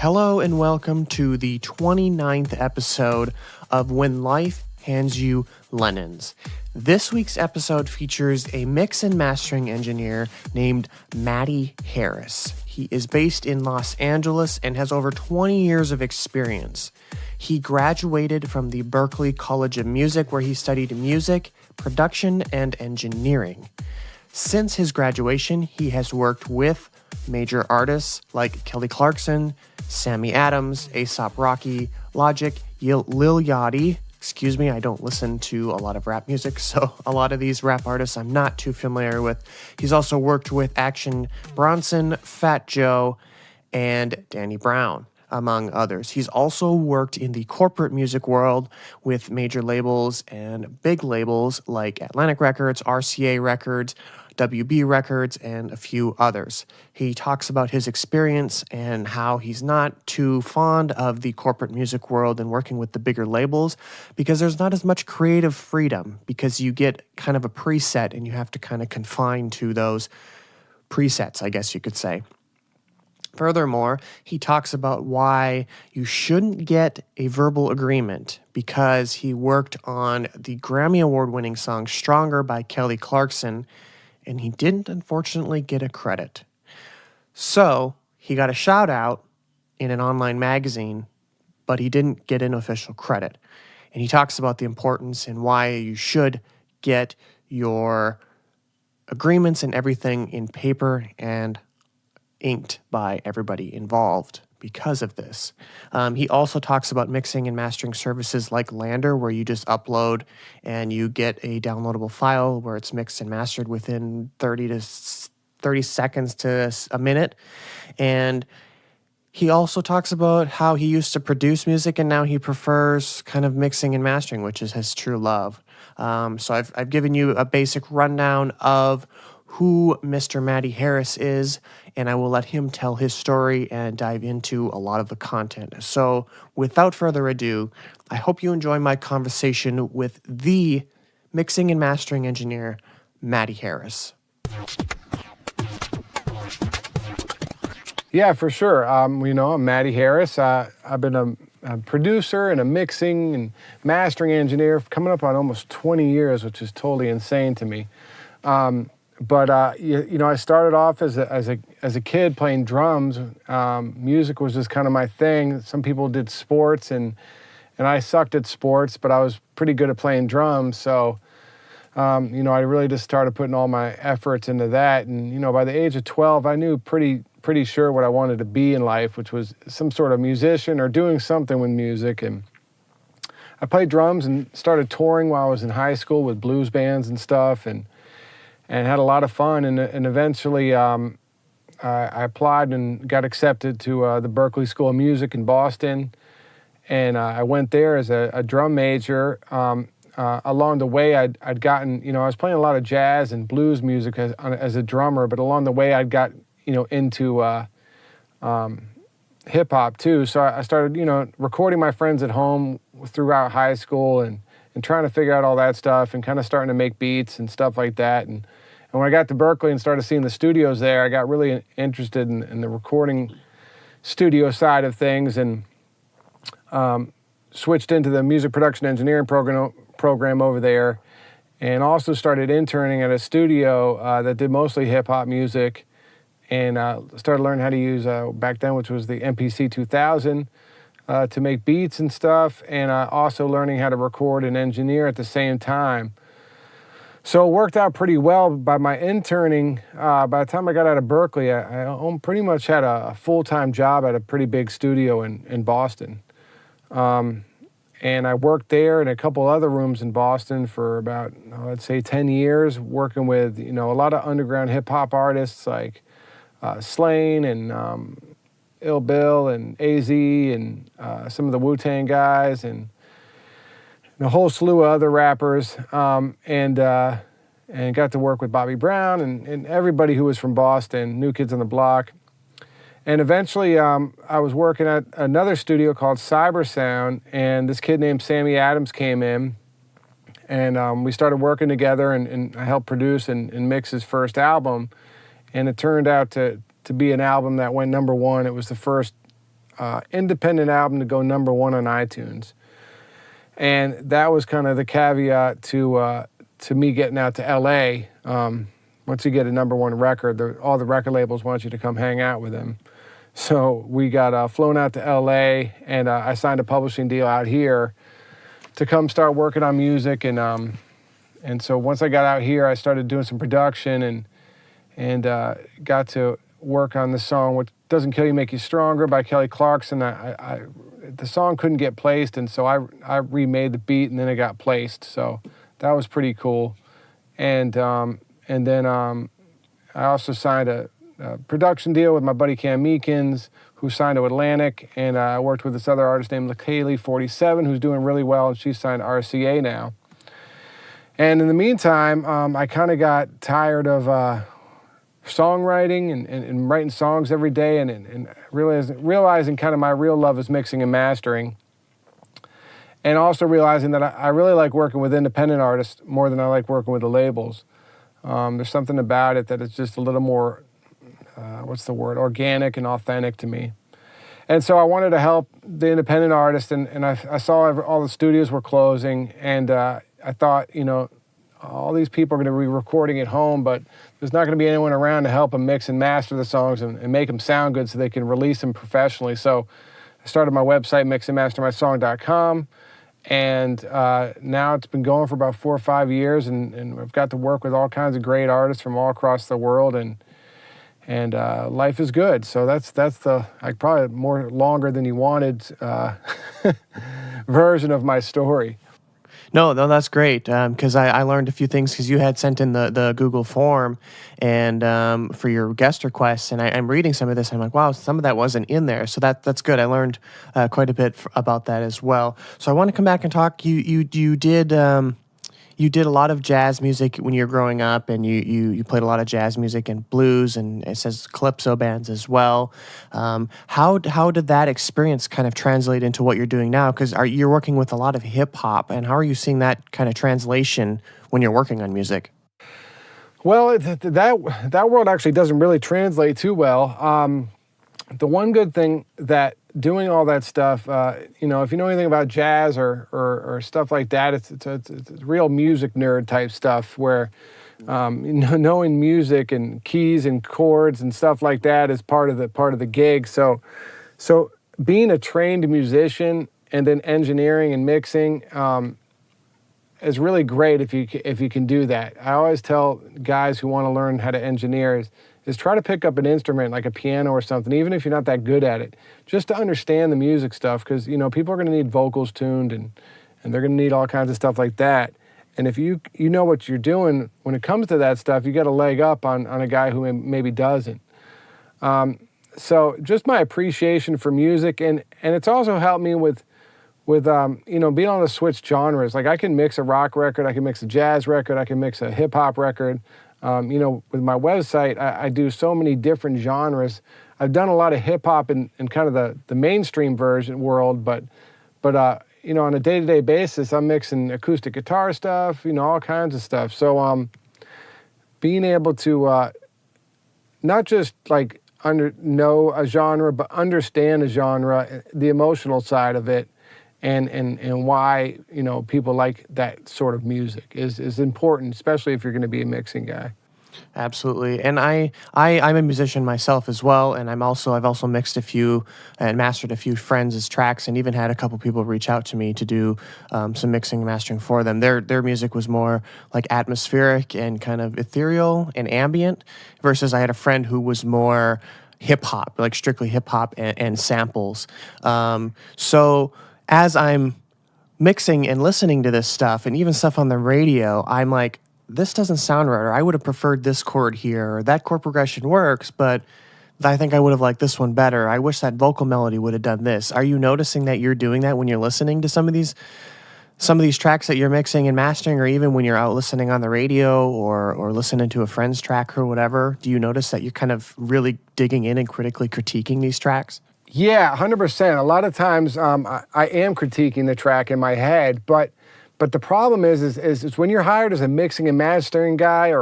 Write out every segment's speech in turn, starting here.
Hello and welcome to the 29th episode of When Life Hands You Lemons. This week's episode features a mix and mastering engineer named Matty Harris. He is based in Los Angeles and has over 20 years of experience. He graduated from the Berklee College of Music, where he studied music, production, and engineering. Since his graduation, he has worked with major artists like Kelly Clarkson, Sammy Adams, A$AP Rocky, Logic, Lil Yachty. Excuse me, I don't listen to a lot of rap music, so a lot of these rap artists I'm not too familiar with. He's also worked with Action Bronson, Fat Joe, and Danny Brown, among others. He's also worked in the corporate music world with major labels and big labels like Atlantic Records, RCA Records, WB Records, and a few others. He talks about his experience and how he's not too fond of the corporate music world and working with the bigger labels because there's not as much creative freedom, because you get kind of a preset and you have to kind of confine to those presets, I guess you could say. Furthermore, he talks about why you shouldn't get a verbal agreement, because he worked on the Grammy Award-winning song Stronger by Kelly Clarkson, and he didn't unfortunately get a credit. So he got a shout out in an online magazine, but he didn't get an official credit. And he talks about the importance and why you should get your agreements and everything in paper and inked by everybody involved because of this. He also talks about mixing and mastering services like LANDR, where you just upload and you get a downloadable file where it's mixed and mastered within 30 seconds to a minute. And he also talks about how he used to produce music and now he prefers kind of mixing and mastering, which is his true love. So I've given you a basic rundown of who Mr. Matty Harris is, and I will let him tell his story and dive into a lot of the content. So without further ado, I hope you enjoy my conversation with the mixing and mastering engineer, Matty Harris. Yeah, for sure. I'm Matty Harris. I've been a producer and a mixing and mastering engineer coming up on almost 20 years, which is totally insane to me. But I started off as a kid playing drums. Music was just kind of my thing. Some people did sports, and I sucked at sports, but I was pretty good at playing drums. So, I really just started putting all my efforts into that. And by the age of 12, I knew pretty sure what I wanted to be in life, which was some sort of musician or doing something with music. And I played drums and started touring while I was in high school with blues bands and stuff, and had a lot of fun, and eventually I applied and got accepted to the Berklee School of Music in Boston, and I went there as a drum major. Along the way, I'd gotten, I was playing a lot of jazz and blues music as a drummer, but along the way I'd got, into hip-hop too, so I started, recording my friends at home throughout high school and trying to figure out all that stuff and kind of starting to make beats and stuff like that. And when I got to Berklee and started seeing the studios there, I got really interested in the recording studio side of things, and switched into the music production engineering program over there, and also started interning at a studio that did mostly hip-hop music, and started learning how to use, back then, which was the MPC 2000, to make beats and stuff, and also learning how to record and engineer at the same time. So it worked out pretty well. By my interning, by the time I got out of Berklee, I pretty much had a full-time job at a pretty big studio in Boston. And I worked there in a couple other rooms in Boston for about, I'd say 10 years, working with, a lot of underground hip-hop artists like Slain and Ill Bill and AZ and some of the Wu-Tang guys and a whole slew of other rappers, and got to work with Bobby Brown and everybody who was from Boston, New Kids on the Block. And eventually I was working at another studio called Cyber Sound, and this kid named Sammy Adams came in, and we started working together, and I helped produce and mix his first album. And it turned out to be an album that went #1. It was the first independent album to go #1 on iTunes. And that was kind of the caveat to me getting out to LA. Once you get a #1 record, all the record labels want you to come hang out with them. So we got flown out to LA, and I signed a publishing deal out here to come start working on music. And so once I got out here, I started doing some production and got to work on the song "What Doesn't Kill You Make You Stronger" by Kelly Clarkson. The song couldn't get placed, and so I remade the beat, and then it got placed. So that was pretty cool. And then I also signed a production deal with my buddy Meekins, who signed to Atlantic, and I worked with this other artist named Kelly 47, who's doing really well, and she's signed to RCA now. And in the meantime, I kind of got tired of songwriting and writing songs every day, and realizing kind of my real love is mixing and mastering, and also realizing that I really like working with independent artists more than I like working with the labels. There's something about it that it's just a little more, organic and authentic to me. And so I wanted to help the independent artists, and I saw all the studios were closing, and I thought, all these people are going to be recording at home, but there's not going to be anyone around to help them mix and master the songs and make them sound good so they can release them professionally. So I started my website, mixandmastermysong.com, and now it's been going for about 4 or 5 years, and I've got to work with all kinds of great artists from all across the world, and life is good. So that's the probably more longer than you wanted version of my story. No, that's great, because I learned a few things because you had sent in the Google form and for your guest requests, and I'm reading some of this, and I'm like, wow, some of that wasn't in there, so that's good. I learned quite a bit about that as well. So I want to come back and talk. You did a lot of jazz music when you were growing up, and you played a lot of jazz music and blues, and it says calypso bands as well. How did that experience kind of translate into what you're doing now? Because you're working with a lot of hip hop, and how are you seeing that kind of translation when you're working on music? Well, that world actually doesn't really translate too well. The one good thing that doing all that stuff, if you know anything about jazz or stuff like that, it's real music nerd type stuff where knowing music and keys and chords and stuff like that is part of the gig. So being a trained musician and then engineering and mixing is really great if you can do that. I always tell guys who want to learn how to engineer is try to pick up an instrument like a piano or something, even if you're not that good at it, just to understand the music stuff, because people are going to need vocals tuned and they're going to need all kinds of stuff like that. And if you know what you're doing when it comes to that stuff, you got a leg up on a guy who maybe doesn't. So just my appreciation for music, and it's also helped me with being able to switch genres. Like I can mix a rock record, I can mix a jazz record, I can mix a hip hop record. With my website, I do so many different genres. I've done a lot of hip hop in kind of the mainstream world, but on a day-to-day basis, I'm mixing acoustic guitar stuff, all kinds of stuff. So being able to not just like know a genre, but understand a genre, the emotional side of it, and why people like that sort of music is important, especially if you're going to be a mixing guy. Absolutely, and I'm a musician myself as well, and I've also mixed a few and mastered a few friends' tracks, and even had a couple people reach out to me to do some mixing and mastering for them. Their music was more like atmospheric and kind of ethereal and ambient, versus I had a friend who was more hip hop, like strictly hip hop and samples. So as I'm mixing and listening to this stuff, and even stuff on the radio, I'm like, this doesn't sound right, or I would have preferred this chord here, or that chord progression works, but I think I would have liked this one better. I wish that vocal melody would have done this. Are you noticing that you're doing that when you're listening to some of these tracks that you're mixing and mastering, or even when you're out listening on the radio or listening to a friend's track or whatever? Do you notice that you're kind of really digging in and critically critiquing these tracks? Yeah, 100%. A lot of times I am critiquing the track in my head, but the problem is when you're hired as a mixing and mastering guy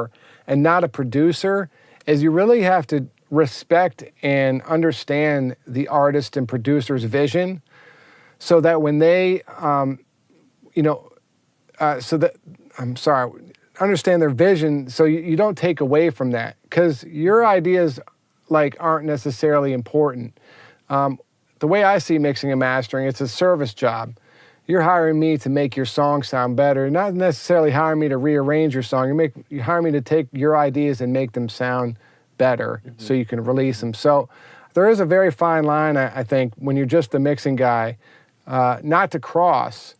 and not a producer, is you really have to respect and understand the artist and producer's vision, so that when they, understand their vision, so you don't take away from that, because your ideas like aren't necessarily important. The way I see mixing and mastering, it's a service job. You're hiring me to make your song sound better, not necessarily hiring me to rearrange your song. You hire me to take your ideas and make them sound better, so you can release them. So there is a very fine line, I think, when you're just the mixing guy, not to cross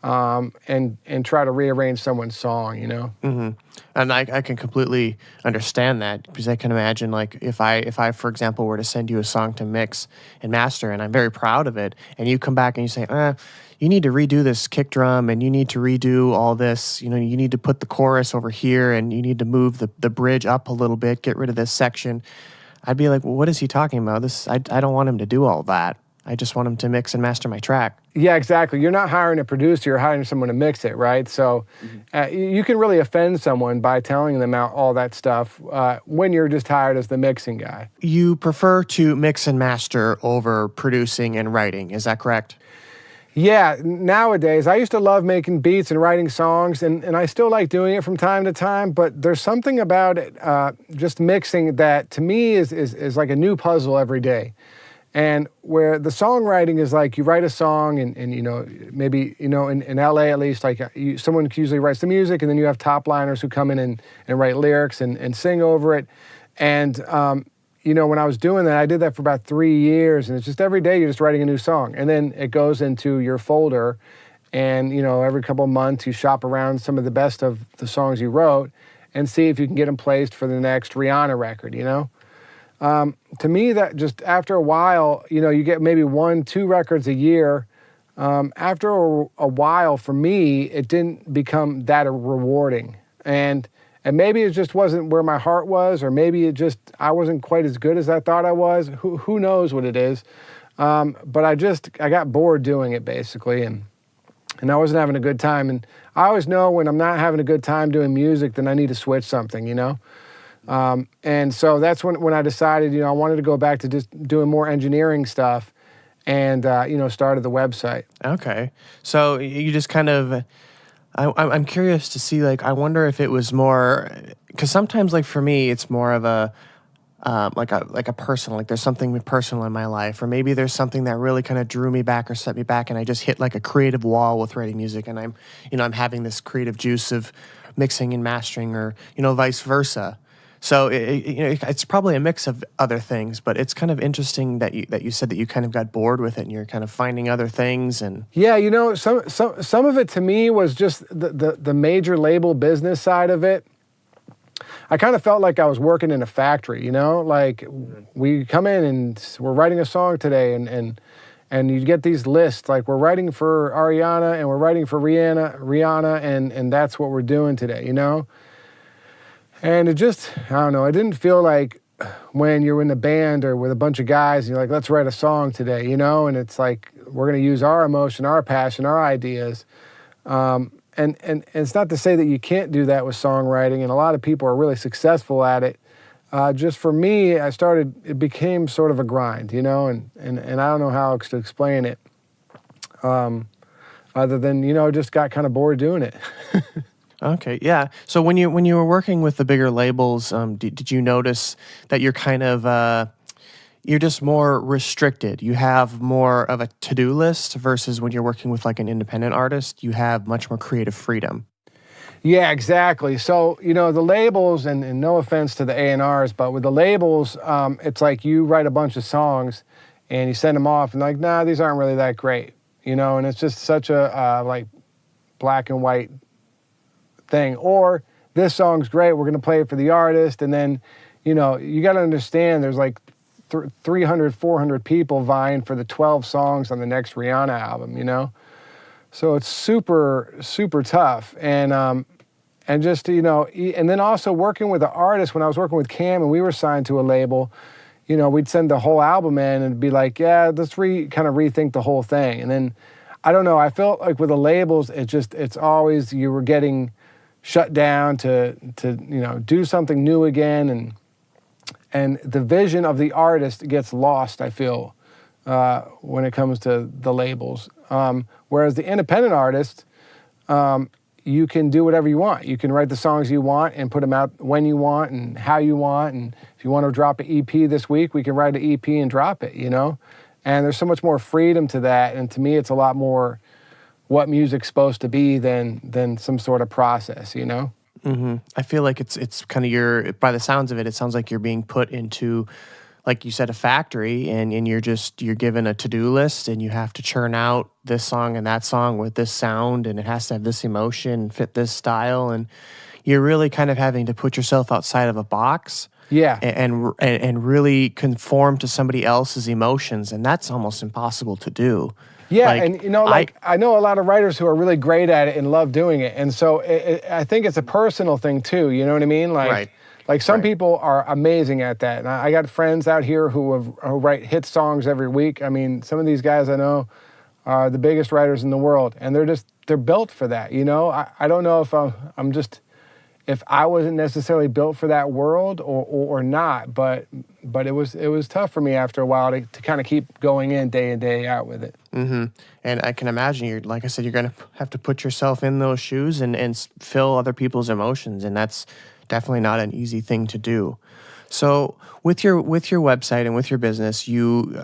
and try to rearrange someone's song, you know? Mm-hmm. And I can completely understand that, because I can imagine, like, if I, for example, were to send you a song to mix and master, and I'm very proud of it, and you come back and you say, you need to redo this kick drum, and you need to redo all this, you need to put the chorus over here, and you need to move the bridge up a little bit, get rid of this section. I'd be like, well, what is he talking about? I don't want him to do all that. I just want him to mix and master my track. Yeah, exactly. You're not hiring a producer, you're hiring someone to mix it, right? So you can really offend someone by telling them out all that stuff when you're just hired as the mixing guy. You prefer to mix and master over producing and writing, is that correct? Yeah, nowadays, I used to love making beats and writing songs, and I still like doing it from time to time, but there's something about it, just mixing, that to me is like a new puzzle every day. And where the songwriting is like, you write a song and maybe, in LA at least, like someone usually writes the music, and then you have top liners who come in and write lyrics and sing over it. And, when I was doing that, I did that for about 3 years, and it's just every day you're just writing a new song. And then it goes into your folder, and, every couple of months you shop around some of the best of the songs you wrote and see if you can get them placed for the next Rihanna record, To me, that just after a while, you get maybe 1-2 records a year. After a while, for me, it didn't become that rewarding. And maybe it just wasn't where my heart was, or maybe I wasn't quite as good as I thought I was. Who knows what it is? But I got bored doing it, basically, and I wasn't having a good time. And I always know when I'm not having a good time doing music, then I need to switch something, And so that's when I decided, I wanted to go back to just doing more engineering stuff, and, started the website. Okay. So you just kind of, I'm curious to see, like, I wonder if it was more, because sometimes, like, for me, it's more of a personal, like there's something personal in my life, or maybe there's something that really kind of drew me back or set me back, and I just hit like a creative wall with writing music, and I'm having this creative juice of mixing and mastering, or, vice versa. So it's probably a mix of other things, but it's kind of interesting that you said that you kind of got bored with it, and you're kind of finding other things. And yeah, some of it to me was just the major label business side of it. I kind of felt like I was working in a factory, like we come in and we're writing a song today, and you get these lists, like we're writing for Ariana and we're writing for Rihanna, and that's what we're doing today, And it just, I don't know, it didn't feel like when you're in a band or with a bunch of guys, and you're like, let's write a song today, and it's like, we're going to use our emotion, our passion, our ideas. And it's not to say that you can't do that with songwriting, and a lot of people are really successful at it. Just for me, it became sort of a grind, and I don't know how else to explain it, other than, just got kind of bored doing it. Okay, yeah. So when you were working with the bigger labels, did you notice that you're kind of you're just more restricted? You have more of a to-do list versus when you're working with like an independent artist, you have much more creative freedom. Yeah, exactly. So the labels, and no offense to the A&Rs, but with the labels, it's like you write a bunch of songs and you send them off, and like, nah, these aren't really that great, and it's just such a like black and white thing. Or this song's great, we're going to play it for the artist, and then you got to understand there's like 300 400 people vying for the 12 songs on the next Rihanna album, so it's super super tough. And just and then also working with the artist, when I was working with Cam and we were signed to a label, we'd send the whole album in and be like, yeah, let's kind of rethink the whole thing. And then I don't know, I felt like with the labels, it's always you were getting shut down to do something new again, and the vision of the artist gets lost, I feel, when it comes to the labels. Whereas the independent artist, you can do whatever you want. You can write the songs you want and put them out when you want and how you want. And if you want to drop an EP this week, we can write an EP and drop it, you know? And there's so much more freedom to that. And to me, it's a lot more what music's supposed to be than some sort of process, you know? Mm-hmm. I feel like it's kind of by the sounds of it, it sounds like you're being put into, like you said, a factory, and you're given a to-do list, and you have to churn out this song and that song with this sound, and it has to have this emotion, fit this style, and you're really kind of having to put yourself outside of a box. Yeah. And really conform to somebody else's emotions, and that's almost impossible to do. Yeah, and you know, I know a lot of writers who are really great at it and love doing it, and so I think it's a personal thing too. You know what I mean? Like some people are amazing at that, and I got friends out here who write hit songs every week. I mean, some of these guys I know are the biggest writers in the world, and they're built for that. You know, I don't know if if I wasn't necessarily built for that world or not, but it was tough for me after a while to kind of keep going in day out with it. Mm-hmm. And I can imagine like I said, you're going to have to put yourself in those shoes and feel other people's emotions, and that's definitely not an easy thing to do. So with your website and with your business, you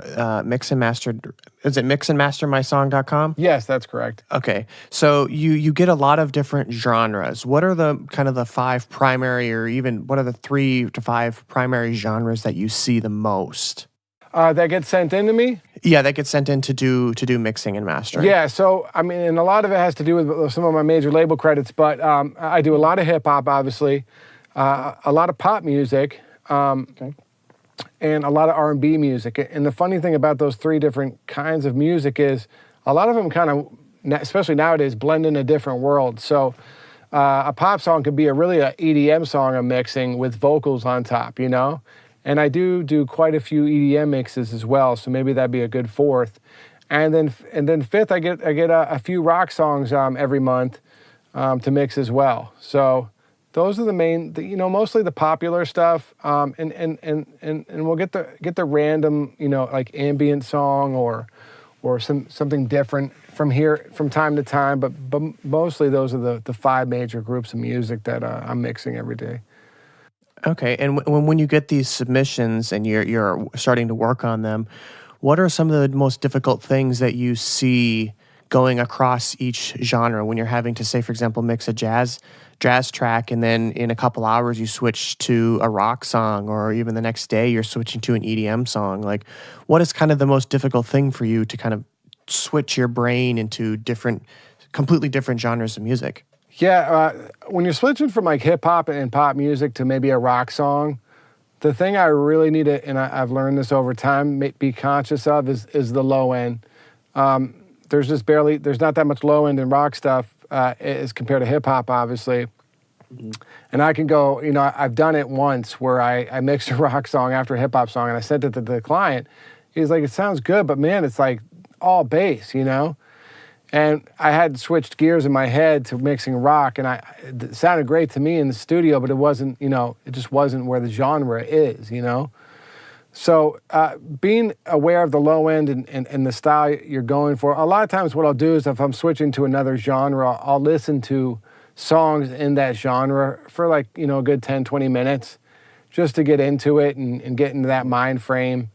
mix and master. Is it mixandmastermysong.com? Yes, that's correct. Okay, so you get a lot of different genres. What are the kind of the 5 primary, or even what are the 3 to 5 primary genres that you see the most? That gets sent in to me? Yeah, that gets sent in to do mixing and mastering. Yeah, so, I mean, and a lot of it has to do with some of my major label credits, but I do a lot of hip-hop, obviously, a lot of pop music, and a lot of R&B music. And the funny thing about those 3 different kinds of music is a lot of them kind of, especially nowadays, blend in a different world. So a pop song could be a EDM song I'm mixing with vocals on top, you know? And I do quite a few EDM mixes as well, so maybe that'd be a good 4th. And then 5th, I get a few rock songs every month to mix as well. So those are the main, mostly the popular stuff, and we'll get the random, like ambient song or something different from time to time. But mostly those are the 5 major groups of music that I'm mixing every day. Okay, and when you get these submissions and you're starting to work on them, what are some of the most difficult things that you see going across each genre when you're having to, say, for example, mix a jazz track, and then in a couple hours you switch to a rock song, or even the next day you're switching to an EDM song? Like, what is kind of the most difficult thing for you to kind of switch your brain into completely different genres of music? Yeah, when you're switching from like hip hop and pop music to maybe a rock song, the thing I really need to, and I've learned this over time, be conscious of is the low end. There's not that much low end in rock stuff as compared to hip hop, obviously. Mm-hmm. And I can go, I've done it once where I mixed a rock song after a hip hop song, and I sent it to the client. He's like, it sounds good, but man, it's like all bass, And I had switched gears in my head to mixing rock, and it sounded great to me in the studio, but it wasn't, it just wasn't where the genre is, So being aware of the low end and the style you're going for, a lot of times what I'll do is if I'm switching to another genre, I'll listen to songs in that genre for like, a good 10, 20 minutes just to get into it and get into that mind frame.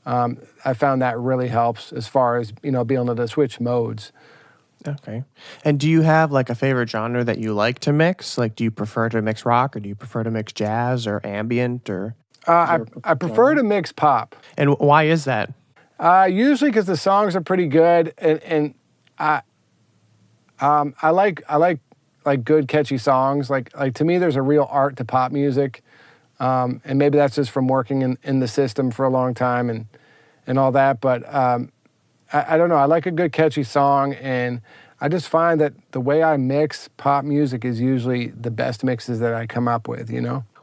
I found that really helps as far as, being able to switch modes. Okay. And do you have like a favorite genre that you like to mix? Like, do you prefer to mix rock, or do you prefer to mix jazz or ambient, or? I prefer to mix pop. And why is that? Usually because the songs are pretty good, and I like good catchy songs. Like to me, there's a real art to pop music, and maybe that's just from working in the system for a long time and all that. But I don't know. I like a good catchy song, and I just find that the way I mix pop music is usually the best mixes that I come up with.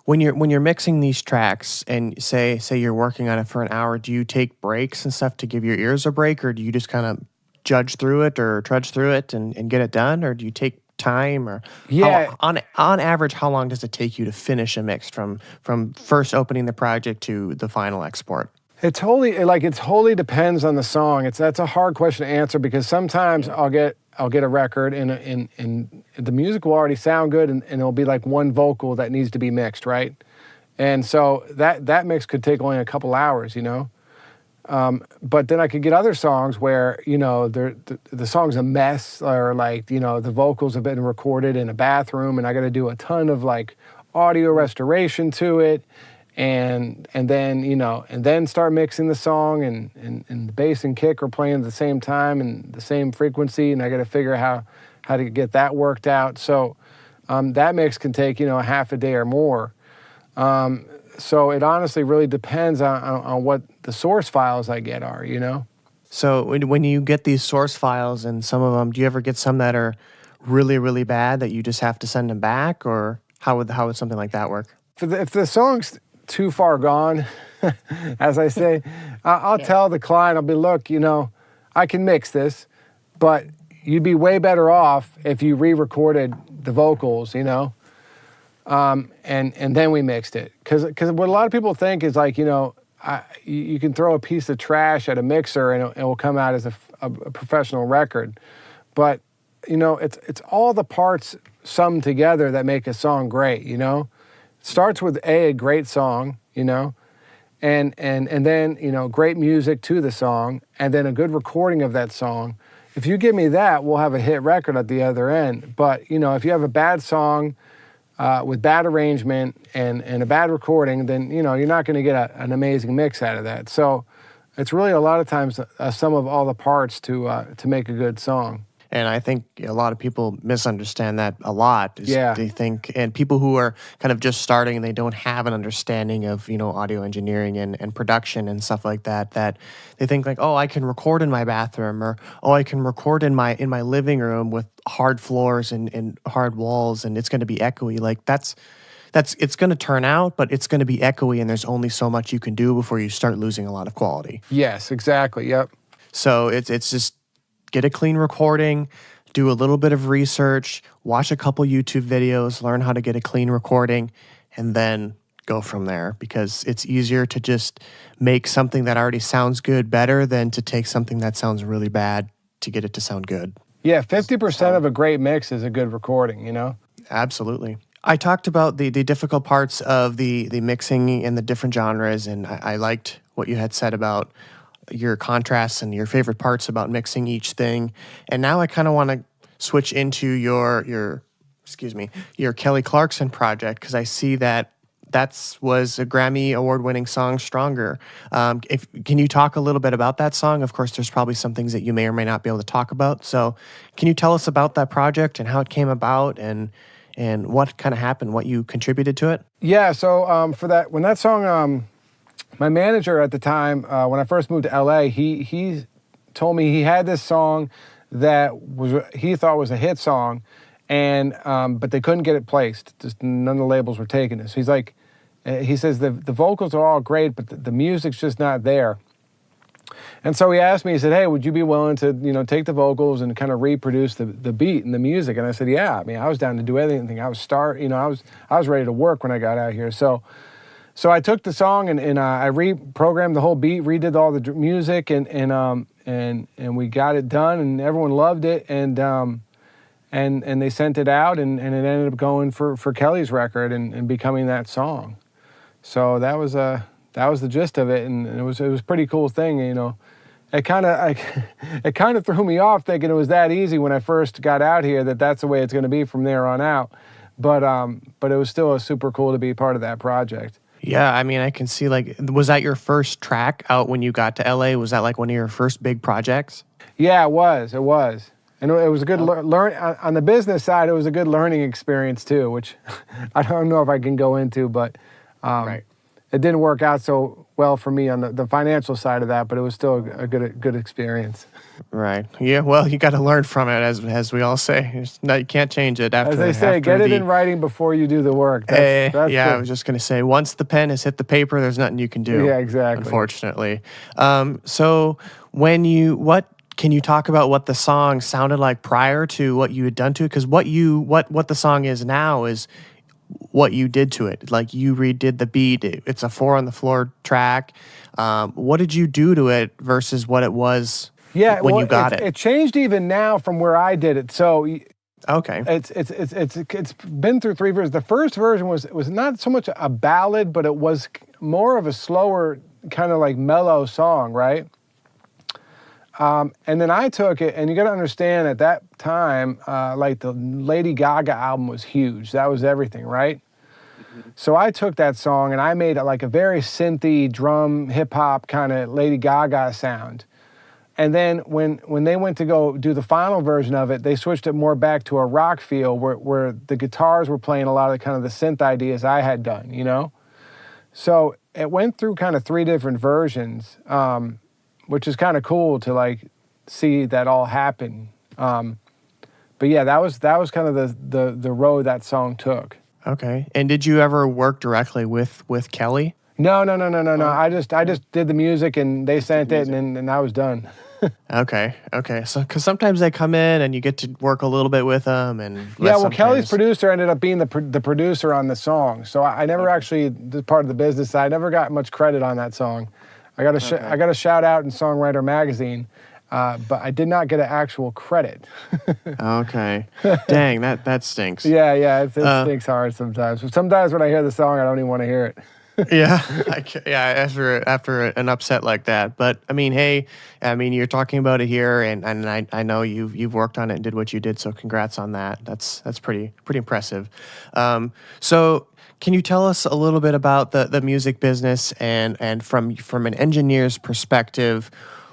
When you're mixing these tracks and say you're working on it for an hour, do you take breaks and stuff to give your ears a break, or do you just kind of trudge through it and get it done, or do you take time, or Yeah. on average, how long does it take you to finish a mix from first opening the project to the final export? It wholly depends on the song. That's a hard question to answer because sometimes I'll get a record and the music will already sound good and it'll be like one vocal that needs to be mixed, right? And so that mix could take only a couple hours, you know. But then I could get other songs where, you know, the song's a mess, or like, you know, the vocals have been recorded in a bathroom and I got to do a ton of like audio restoration to it. And then, you know, and then start mixing the song and the bass and kick are playing at the same time and the same frequency. And I got to figure out how to get that worked out. So that mix can take, you know, a half a day or more. So it honestly really depends on what the source files I get are, you know? So when you get these source files and some of them, do you ever get some that are really, really bad that you just have to send them back, or how would something like that work? If the song's too far gone, as I say, I'll tell the client, I'll be, look, you know, I can mix this, but you'd be way better off if you re-recorded the vocals, you know? And then we mixed it. Because what a lot of people think is like, you know, you can throw a piece of trash at a mixer and it will come out as a professional record. But, you know, it's all the parts summed together that make a song great, you know? It starts with a great song, you know, and then, you know, great music to the song, and then a good recording of that song. If you give me that, we'll have a hit record at the other end. But, you know, if you have a bad song with bad arrangement and a bad recording, then, you know, you're not going to get an amazing mix out of that. So it's really a lot of times a sum of all the parts to make a good song. And I think a lot of people misunderstand that a lot. They think, and people who are kind of just starting and they don't have an understanding of, you know, audio engineering and production and stuff like that, that they think like, oh, I can record in my bathroom, or oh, I can record in my living room with hard floors and hard walls and it's going to be echoey. Like it's going to turn out, but it's going to be echoey, and there's only so much you can do before you start losing a lot of quality. Yes, exactly. Yep. So it's just get a clean recording, do a little bit of research, watch a couple YouTube videos, learn how to get a clean recording, and then go from there, because it's easier to just make something that already sounds good better than to take something that sounds really bad to get it to sound good. Yeah, 50% of a great mix is a good recording, you know? Absolutely. I talked about the difficult parts of the mixing in the different genres, and I liked what you had said about your contrasts and your favorite parts about mixing each thing. And now I kind of want to switch into your Kelly Clarkson project, because I see that was a Grammy Award-winning song, Stronger. Can you talk a little bit about that song? Of course, there's probably some things that you may or may not be able to talk about. So can you tell us about that project and how it came about and what kind of happened, what you contributed to it? Yeah, so when that song, my manager at the time, when I first moved to LA, he told me he had this song that he thought was a hit song, and but they couldn't get it placed. Just none of the labels were taking it. So he's like, he says the vocals are all great, but the music's just not there. And so he asked me, he said, hey, would you be willing to, you know, take the vocals and kind of reproduce the beat and the music? And I said, yeah. I mean, I was down to do anything. I was ready to work when I got out here. So I took the song and I reprogrammed the whole beat, redid all the music, and we got it done, and everyone loved it, and they sent it out, and it ended up going for Kelly's record and becoming that song. So that was the gist of it, and it was a pretty cool thing, you know. It kind of threw me off thinking it was that easy when I first got out here, that's the way it's going to be from there on out. But it was still super cool to be part of that project. Yeah, I mean, I can see, like, was that your first track out when you got to LA? Was that like one of your first big projects? Yeah, it was. And it was a good learn on the business side. It was a good learning experience too, which I don't know if I can go into, but Right. It didn't work out so well for me on the financial side of that, but it was still a good experience. Right. Yeah. Well, you got to learn from it, as we all say. You can't change it. As they say, get it in writing before you do the work. That's I was just going to say, once the pen has hit the paper, there's nothing you can do. Yeah, exactly. Unfortunately. So what Can you talk about what the song sounded like prior to what you had done to it? Because what the song is now is what you did to it. Like, you redid the beat. It's a 4 on the floor track. What did you do to it versus what it was when you got it? It changed even now from where I did it. So okay, it's been through 3 versions. The first version was not so much a ballad, but it was more of a slower, kind of like mellow song, right? And then I took it, and you got to understand at that time, like the Lady Gaga album was huge. That was everything, right? So I took that song and I made it like a very synthy, drum, hip hop kind of Lady Gaga sound. And then when they went to go do the final version of it, they switched it more back to a rock feel where the guitars were playing a lot of kind of the synth ideas I had done, you know? So it went through kind of 3 different versions, which is kind of cool to like see that all happen. But yeah, that was kind of the road that song took. Okay. And did you ever work directly with Kelly? No. I just did the music, and they sent it, and I was done. Okay. So, because sometimes they come in and you get to work a little bit with them, and Kelly's producer ended up being the producer on the song, so I never actually did part of the business. I never got much credit on that song. I got a shout out in Songwriter Magazine, but I did not get an actual credit. Okay. Dang, that stinks. Yeah, it stinks hard sometimes. Sometimes when I hear the song, I don't even want to hear it. Yeah, after an upset like that. But I mean, hey, you're talking about it here, and I know you've worked on it and did what you did. So congrats on that. That's pretty impressive. So can you tell us a little bit about the music business and from an engineer's perspective,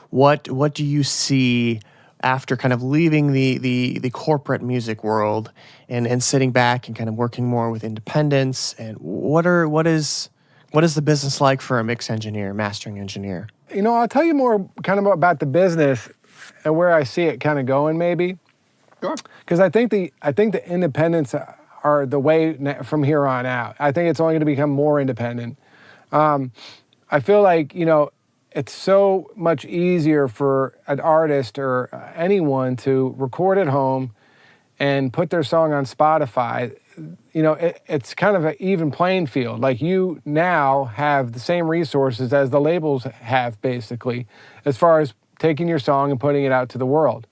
what do you see after kind of leaving the corporate music world and sitting back and kind of working more with independents, and what is the business like for a mix engineer, mastering engineer? You know, I'll tell you more kind of about the business and where I see it kind of going, maybe. Sure. Because I think the independents are the way from here on out. I think it's only going to become more independent. I feel like, you know, it's so much easier for an artist or anyone to record at home and put their song on Spotify. You know, it's kind of an even playing field. Like, you now have the same resources as the labels have, basically, as far as taking your song and putting it out to the world.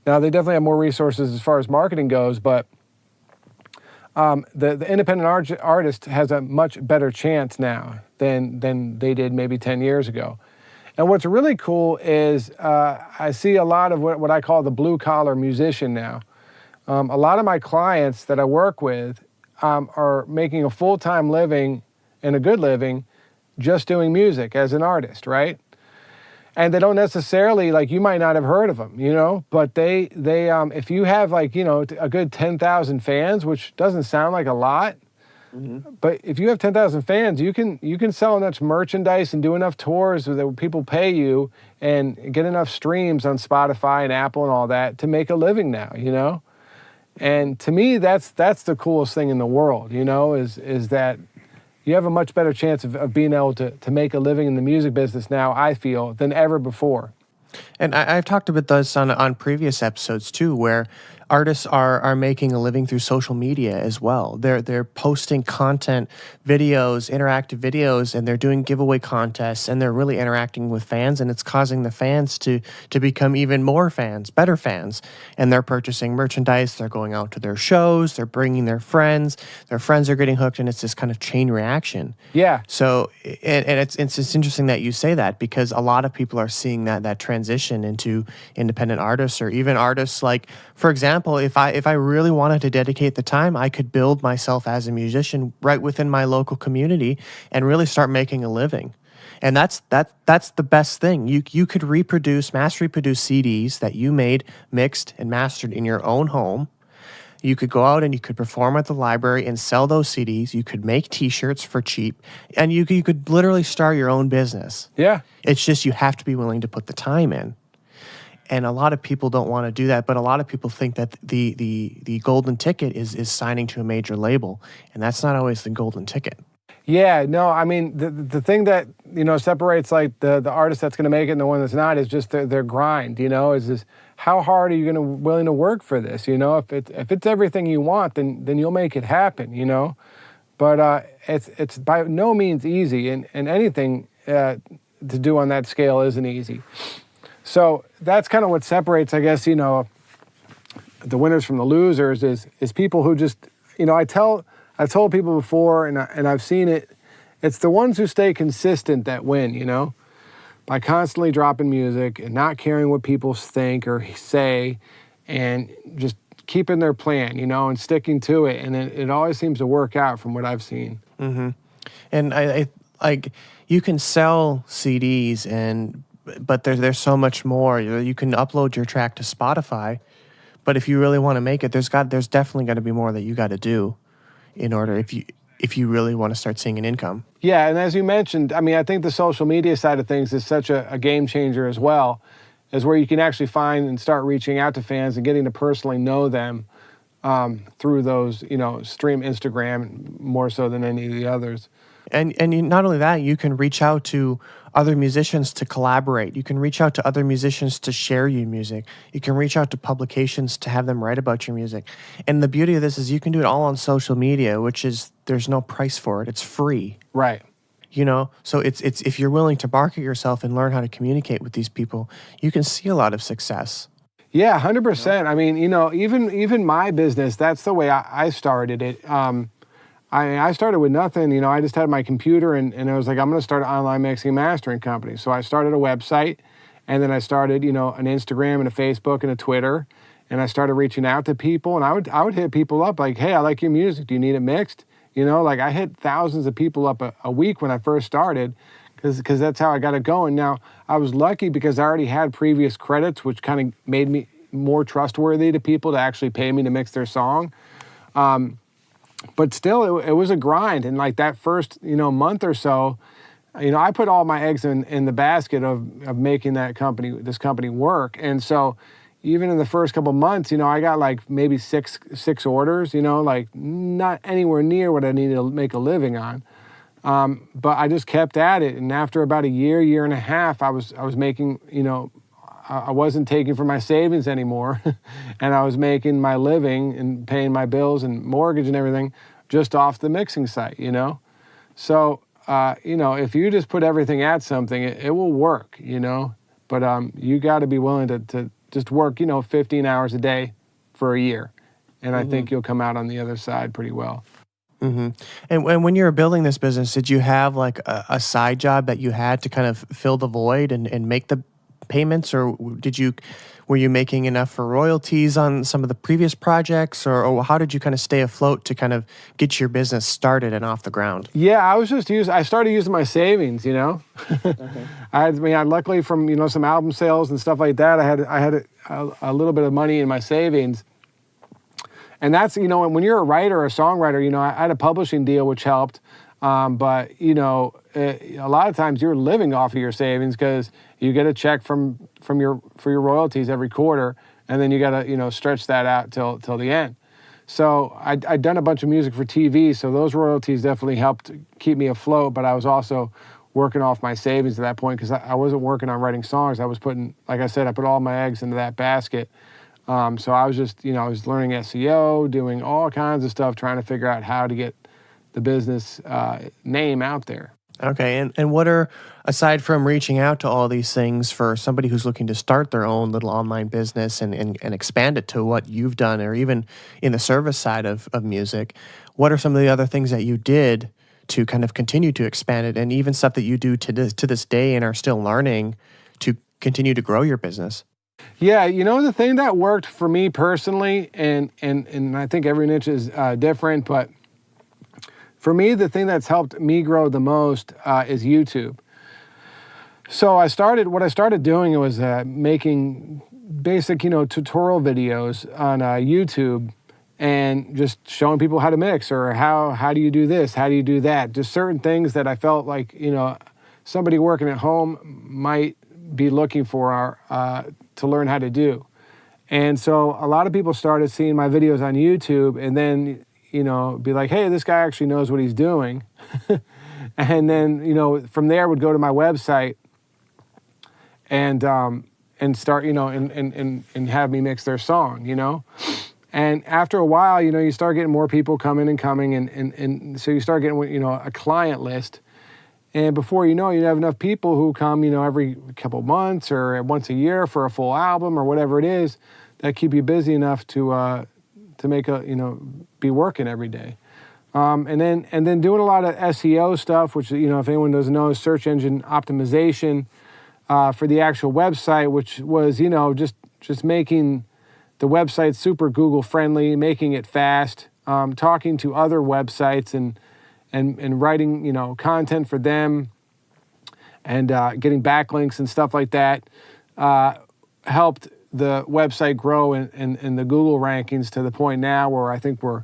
Now, they definitely have more resources as far as marketing goes, but the independent artist has a much better chance now than they did maybe 10 years ago. And what's really cool is I see a lot of what I call the blue-collar musician now. A lot of my clients that I work with are making a full-time living and a good living just doing music as an artist, right? And they don't necessarily, like, you might not have heard of them, you know, but they if you have, like, you know, a good 10,000 fans, which doesn't sound like a lot, but if you have 10,000 fans, you can sell enough merchandise and do enough tours that people pay you and get enough streams on Spotify and Apple and all that to make a living now, you know? And to me, that's the coolest thing in the world, you know, is that you have a much better chance of being able to make a living in the music business now, I feel, than ever before. And I've talked about this on previous episodes too, where artists are making a living through social media as well. They're posting content, videos, interactive videos, and they're doing giveaway contests, and they're really interacting with fans, and it's causing the fans to become even more fans, better fans. And they're purchasing merchandise, they're going out to their shows, they're bringing their friends are getting hooked, and it's this kind of chain reaction. Yeah. So, and it's interesting that you say that, because a lot of people are seeing that transition into independent artists, or even artists like, for example, if I really wanted to dedicate the time, I could build myself as a musician right within my local community and really start making a living. And that's the best thing. You could mass reproduce CDs that you made, mixed, and mastered in your own home. You could go out and you could perform at the library and sell those CDs. You could make T-shirts for cheap, and you could literally start your own business. Yeah. It's just you have to be willing to put the time in. And a lot of people don't want to do that, but a lot of people think that the golden ticket is signing to a major label, and that's not always the golden ticket. Yeah, no, I mean, the thing that, separates like the artist that's going to make it and the one that's not is just their grind, is this, how hard are you willing to work for this? If it's everything you want, then you'll make it happen, But it's by no means easy, and anything to do on that scale isn't easy. So that's kind of what separates, I guess, the winners from the losers is people who just, I've told people before, and I've seen it. It's the ones who stay consistent that win, by constantly dropping music and not caring what people think or say, and just keeping their plan, and sticking to it. And it always seems to work out from what I've seen. Mm-hmm. And I like, you can sell CDs, but there's so much more. You can upload your track to Spotify, but if you really want to make it, there's definitely got to be more that you got to do in order if you really want to start seeing an income. Yeah, and as you mentioned, I mean, I think the social media side of things is such a game changer as well, is where you can actually find and start reaching out to fans and getting to personally know them through those, stream Instagram more so than any of the others. And not only that, you can reach out to other musicians to collaborate. You can reach out to other musicians to share your music. You can reach out to publications to have them write about your music. And the beauty of this is you can do it all on social media, which is there's no price for it. It's free. Right. So it's if you're willing to market yourself and learn how to communicate with these people, you can see a lot of success. Yeah, 100%. I mean, even my business, that's the way I started it. I started with nothing, I just had my computer and I was like, I'm going to start an online mixing and mastering company. So I started a website, and then I started, an Instagram and a Facebook and a Twitter, and I started reaching out to people, and I would hit people up like, hey, I like your music. Do you need it mixed? Like I hit thousands of people up a week when I first started because that's how I got it going. Now, I was lucky because I already had previous credits, which kind of made me more trustworthy to people to actually pay me to mix their song. But still, it was a grind. And like that first, month or so, I put all my eggs in the basket of making this company work. And so even in the first couple months, I got like maybe six orders, like not anywhere near what I needed to make a living on. But I just kept at it. And after about a year and a half, I was making, I wasn't taking from my savings anymore, and I was making my living and paying my bills and mortgage and everything just off the mixing site, So, if you just put everything at something, it will work, But you got to be willing to just work, 15 hours a day for a year, and I think you'll come out on the other side pretty well. Mm-hmm. And when you were building this business, did you have like a side job that you had to kind of fill the void and make the payments, or were you making enough for royalties on some of the previous projects, or how did you kind of stay afloat to kind of get your business started and off the ground? Yeah, I started using my savings, Okay. I luckily from, some album sales and stuff like that, I had a little bit of money in my savings. And that's, when you're a writer or a songwriter, I had a publishing deal which helped. But, a lot of times you're living off of your savings because you get a check for your royalties every quarter, and then you got to, stretch that out till the end. So I'd done a bunch of music for TV, so those royalties definitely helped keep me afloat, but I was also working off my savings at that point because I wasn't working on writing songs. I was putting, like I said, I put all my eggs into that basket. So I was just, I was learning SEO, doing all kinds of stuff, trying to figure out how to get the business name out there. Okay, and what are, aside from reaching out to all these things for somebody who's looking to start their own little online business and expand it to what you've done, or even in the service side of music, what are some of the other things that you did to kind of continue to expand it, and even stuff that you do to this day and are still learning to continue to grow your business? Yeah, the thing that worked for me personally, and I think every niche is different, but for me, the thing that's helped me grow the most is YouTube. So what I started doing was making basic, tutorial videos on YouTube and just showing people how to mix, or how do you do this, how do you do that, just certain things that I felt like, somebody working at home might be looking for to learn how to do. And so a lot of people started seeing my videos on YouTube, and then be like, hey, this guy actually knows what he's doing. And then, from there would go to my website and start, and have me mix their song, And after a while, you start getting more people coming, and so you start getting, a client list. And before you know, you have enough people who come, every couple months or once a year for a full album or whatever it is that keep you busy enough to make be working every day. And then doing a lot of SEO stuff, which, if anyone doesn't know, is search engine optimization for the actual website, which was, just making the website super Google friendly, making it fast, talking to other websites and writing, content for them and getting backlinks and stuff like that helped the website grow in the Google rankings to the point now where I think we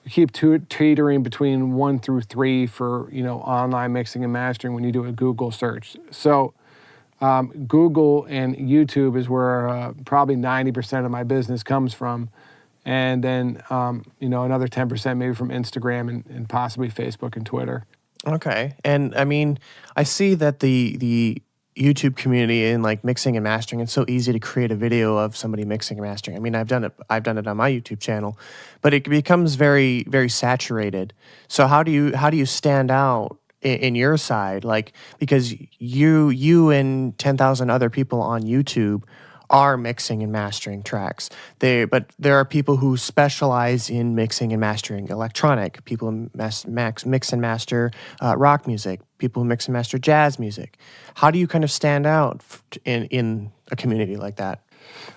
keep teetering between 1 through 3 for, online mixing and mastering when you do a Google search. So Google and YouTube is where probably 90% of my business comes from. And then, another 10% maybe from Instagram and possibly Facebook and Twitter. Okay. And I mean, I see that the YouTube community in like mixing and mastering, it's so easy to create a video of somebody mixing and mastering. I mean, I've done it on my YouTube channel, but it becomes very, very saturated. So how do you stand out in your side? Like, because you and 10,000 other people on YouTube are mixing and mastering tracks. But there are people who specialize in mixing and mastering electronic. People who mix and master rock music. People who mix and master jazz music. How do you kind of stand out in a community like that?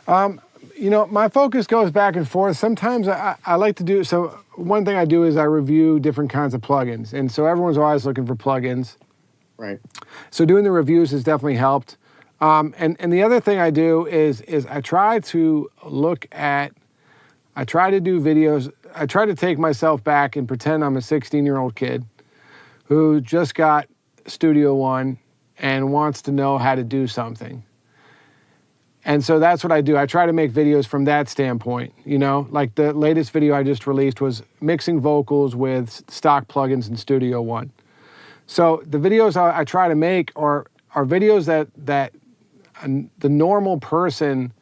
My focus goes back and forth. Sometimes I like to do, so one thing I do is I review different kinds of plugins. And so everyone's always looking for plugins. Right. So doing the reviews has definitely helped. And the other thing I do is I try to do videos. I try to take myself back and pretend I'm a 16-year-old kid who just got Studio One and wants to know how to do something. And so that's what I do. I try to make videos from that standpoint, like the latest video I just released was mixing vocals with stock plugins in Studio One. So the videos I try to make are videos that the normal person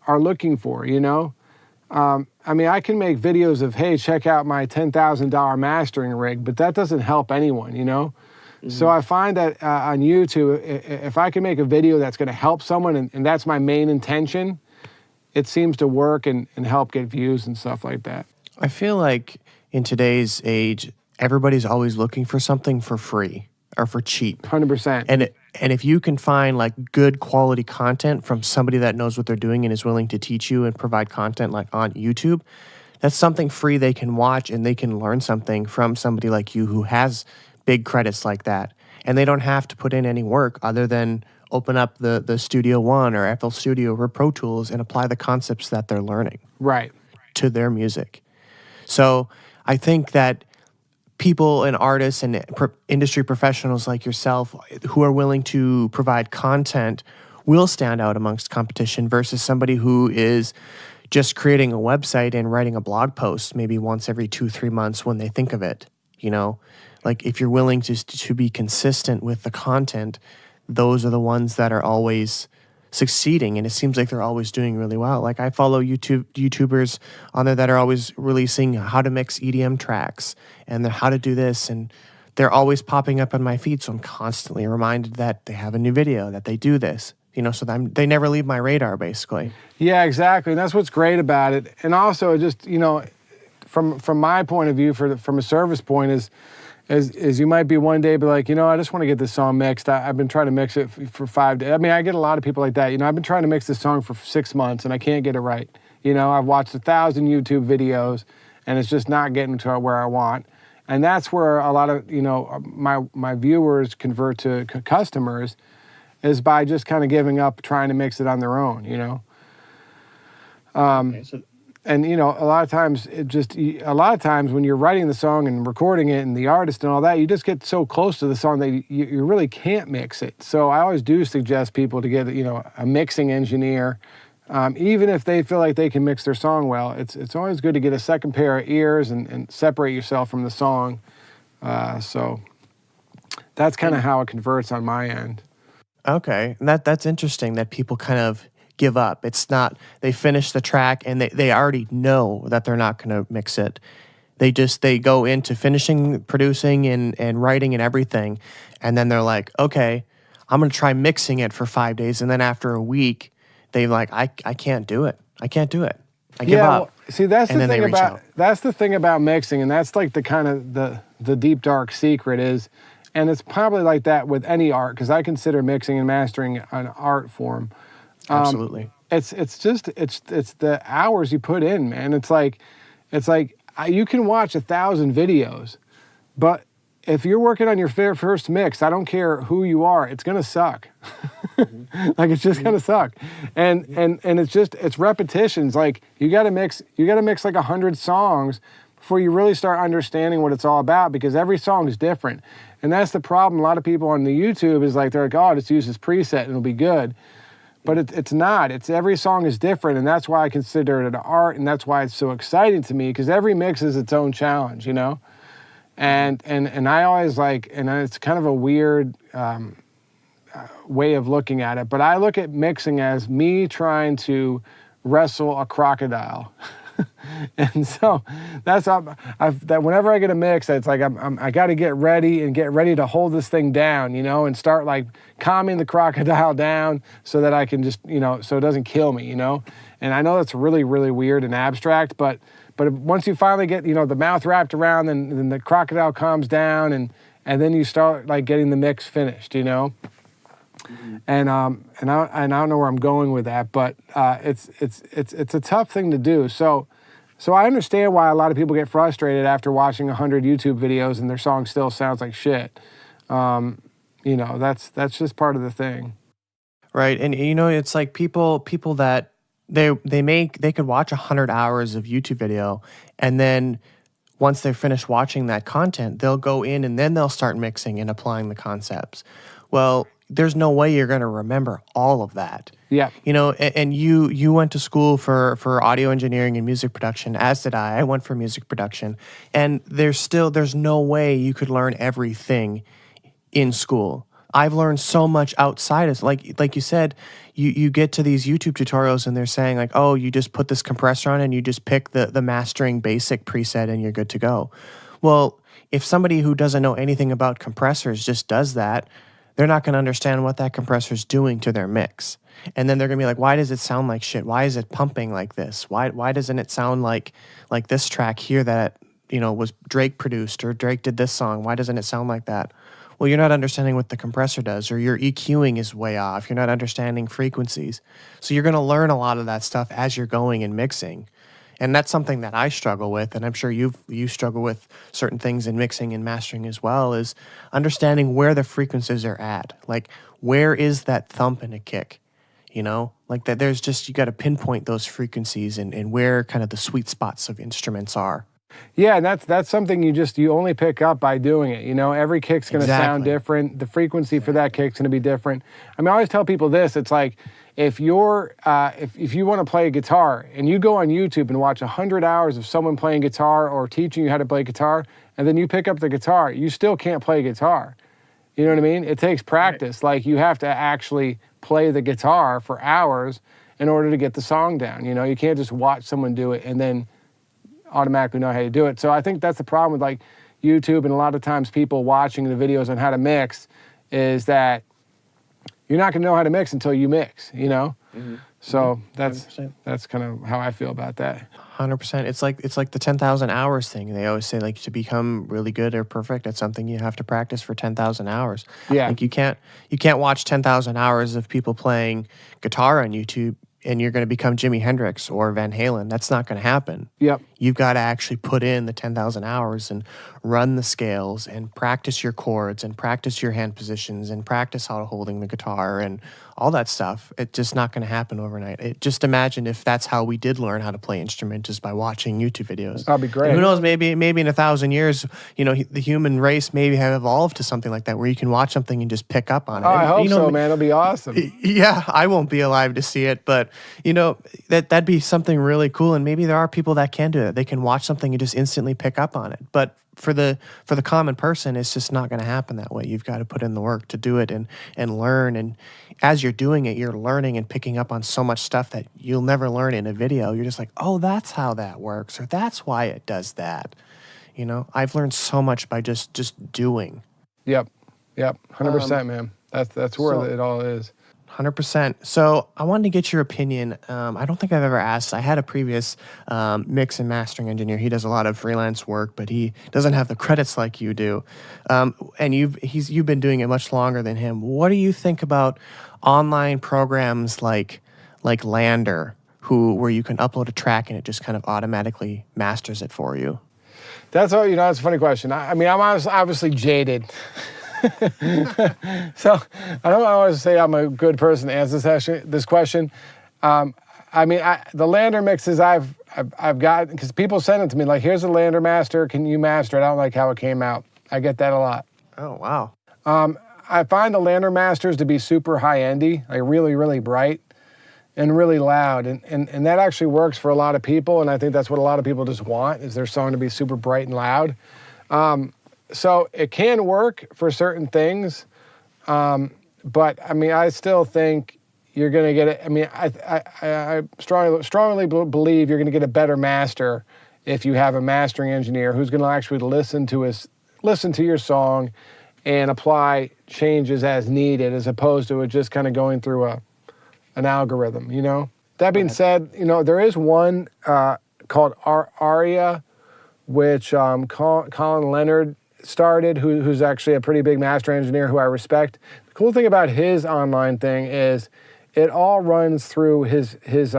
are looking for, I mean, I can make videos of, hey, check out my $10,000 mastering rig, but that doesn't help anyone, Mm-hmm. So I find that on YouTube, if I can make a video that's going to help someone, and that's my main intention, it seems to work and help get views and stuff like that. I feel like in today's age, everybody's always looking for something for free or for cheap. 100%. And if you can find like good quality content from somebody that knows what they're doing and is willing to teach you and provide content like on YouTube, that's something free they can watch and they can learn something from somebody like you who has big credits like that. And they don't have to put in any work other than open up the Studio One or FL Studio or Pro Tools and apply the concepts that they're learning to their music. So I think that people and artists and industry professionals like yourself who are willing to provide content will stand out amongst competition versus somebody who is just creating a website and writing a blog post maybe once every 2-3 months when they think of it. Like if you're willing to be consistent with the content, those are the ones that are always succeeding, and it seems like they're always doing really well. Like I follow YouTubers on there that are always releasing how to mix EDM tracks and how to do this, and they're always popping up on my feed, so I'm constantly reminded that they have a new video, that they do this, so they never leave my radar, basically. Yeah, exactly, and that's what's great about it. And also just, from my point of view, from a service point is you might be one day be like, I just want to get this song mixed. I've been trying to mix it for 5 days. I mean, I get a lot of people like that. I've been trying to mix this song for 6 months and I can't get it right. I've watched 1,000 YouTube videos and it's just not getting to where I want. And that's where a lot of, my viewers convert to customers is by just kind of giving up trying to mix it on their own, Okay, so And, a lot of times when you're writing the song and recording it and the artist and all that, you just get so close to the song that you really can't mix it. So I always do suggest people to get, a mixing engineer Even if they feel like they can mix their song well, it's always good to get a second pair of ears and separate yourself from the song. So that's kind of how it converts on my end. Okay, and that's interesting that people kind of give up. It's not, they finish the track and they already know that they're not going to mix it. They go into finishing, producing, and writing and everything, and then they're like, okay, I'm going to try mixing it for 5 days, and then after a week, they're like, I can't do it. I can't do it. I give up. Well, see, that's the thing about mixing, and that's like the kind of the deep dark secret is, and it's probably like that with any art, because I consider mixing and mastering an art form. Absolutely. It's the hours you put in, man. It's like you can watch 1,000 videos, but if you're working on your first mix, I don't care who you are, it's gonna suck. Like, it's just gonna suck. And it's repetitions. Like, you gotta mix like 100 songs before you really start understanding what it's all about, because every song is different. And that's the problem. A lot of people on the YouTube is like, they're like, oh, just use this preset and it'll be good. But it's not. It's every song is different, and that's why I consider it an art, and that's why it's so exciting to me, because every mix is its own challenge, you know? And I always like, and it's kind of a weird way of looking at it, but I look at mixing as me trying to wrestle a crocodile. And so that's that whenever I get a mix, it's like I got to get ready to hold this thing down, you know, and start like calming the crocodile down so that I can just, you know, so it doesn't kill me, you know. And I know that's really, really weird and abstract, but once you finally get, you know, the mouth wrapped around, then the crocodile calms down, and then you start like getting the mix finished, you know. Mm-hmm. And I don't know where I'm going with that, but it's a tough thing to do. So I understand why a lot of people get frustrated after watching 100 YouTube videos and their song still sounds like shit. You know, that's just part of the thing. Right, and you know, it's like people that they could watch 100 hours of YouTube video, and then once they're finished watching that content, they'll go in and then they'll start mixing and applying the concepts. Well, there's no way you're going to remember all of that. Yeah. You know, and you went to school for audio engineering and music production, as did I. I went for music production. And there's no way you could learn everything in school. I've learned so much outside of, like you said, you get to these YouTube tutorials and they're saying like, oh, you just put this compressor on and you just pick the mastering basic preset and you're good to go. Well, if somebody who doesn't know anything about compressors just does that, they're not going to understand what that compressor's doing to their mix. And then they're going to be like, why does it sound like shit? Why is it pumping like this? Why doesn't it sound like this track here that, you know, was Drake produced, or Drake did this song? Why doesn't it sound like that? Well, you're not understanding what the compressor does, or your EQing is way off. You're not understanding frequencies. So you're going to learn a lot of that stuff as you're going and mixing. And that's something that I struggle with, and I'm sure you struggle with certain things in mixing and mastering as well, is understanding where the frequencies are at. Like, where is that thump and a kick? You know, like that. There's just, you got to pinpoint those frequencies and where kind of the sweet spots of instruments are. Yeah, and that's something you only pick up by doing it. You know, every kick's going to sound different. The frequency for that kick's going to be different. I mean, I always tell people this. It's like, if you're if you want to play a guitar and you go on YouTube and watch 100 hours of someone playing guitar or teaching you how to play guitar, and then you pick up the guitar, you still can't play guitar. You know what I mean? It takes practice. Right. Like, you have to actually play the guitar for hours in order to get the song down. You know, you can't just watch someone do it and then automatically know how to do it. So I think that's the problem with like YouTube, and a lot of times people watching the videos on how to mix, is that you're not going to know how to mix until you mix, you know? Mm-hmm. So that's kind of how I feel about that. 100%. It's like the 10,000 hours thing. They always say, like, to become really good or perfect at something, you have to practice for 10,000 hours. Yeah. Like, you can't watch 10,000 hours of people playing guitar on YouTube and you're going to become Jimi Hendrix or Van Halen. That's not going to happen. Yep. you've got to actually put in the 10,000 hours and run the scales and practice your chords and practice your hand positions and practice how to holding the guitar and all that stuff. It's just not going to happen overnight. Just imagine if that's how we did learn how to play instruments, is by watching YouTube videos. That'd be great. And who knows, maybe in 1,000 years, the human race maybe have evolved to something like that, where you can watch something and just pick up on it. Oh, I hope so, man. It'll be awesome. Yeah, I won't be alive to see it, but that'd be something really cool. And maybe there are people that can do it. They can watch something and just instantly pick up on it. But for the common person, it's just not going to happen that way. You've got to put in the work to do it and learn. And as you're doing it, you're learning and picking up on so much stuff that you'll never learn in a video. You're just like, oh, that's how that works, or that's why it does that. I've learned so much by just doing. Yep, 100%, man. That's where it all is. 100%. So I wanted to get your opinion. I don't think I've ever asked. I had a previous mix and mastering engineer. He does a lot of freelance work, but he doesn't have the credits like you do. And you've been doing it much longer than him. What do you think about online programs like LANDR, where you can upload a track and it just kind of automatically masters it for you? That's all. That's a funny question. I'm obviously jaded. So I don't always say I'm a good person to answer this question. The LANDR mixes I've got, because people send it to me like, here's a LANDR master, can you master it? I don't like how it came out. I get that a lot. Oh, wow. I find the LANDR masters to be super high-endy, like really, really bright and really loud. And that actually works for a lot of people, and I think that's what a lot of people just want, is their song to be super bright and loud. So it can work for certain things, but I still think you're going to get it. I strongly believe you're going to get a better master if you have a mastering engineer who's going to actually listen to your song and apply changes as needed, as opposed to it just kind of going through an algorithm. That being said, there is one called ARIA, which Colin Leonard started, who's actually a pretty big master engineer who I respect. The cool thing about his online thing is it all runs through his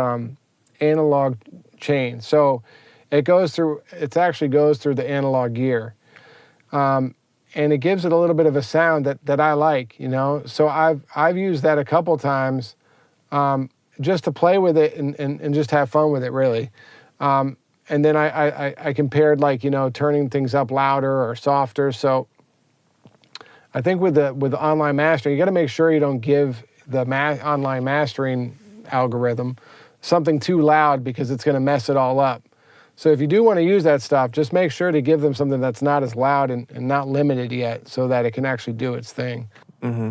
analog chain. So it actually goes through the analog gear. And it gives it a little bit of a sound that I like, So I've used that a couple times just to play with it and just have fun with it, really. And then I compared, turning things up louder or softer. So I think with the online mastering, you got to make sure you don't give the online mastering algorithm something too loud, because it's going to mess it all up. So if you do want to use that stuff, just make sure to give them something that's not as loud and not limited yet, so that it can actually do its thing. Mm-hmm.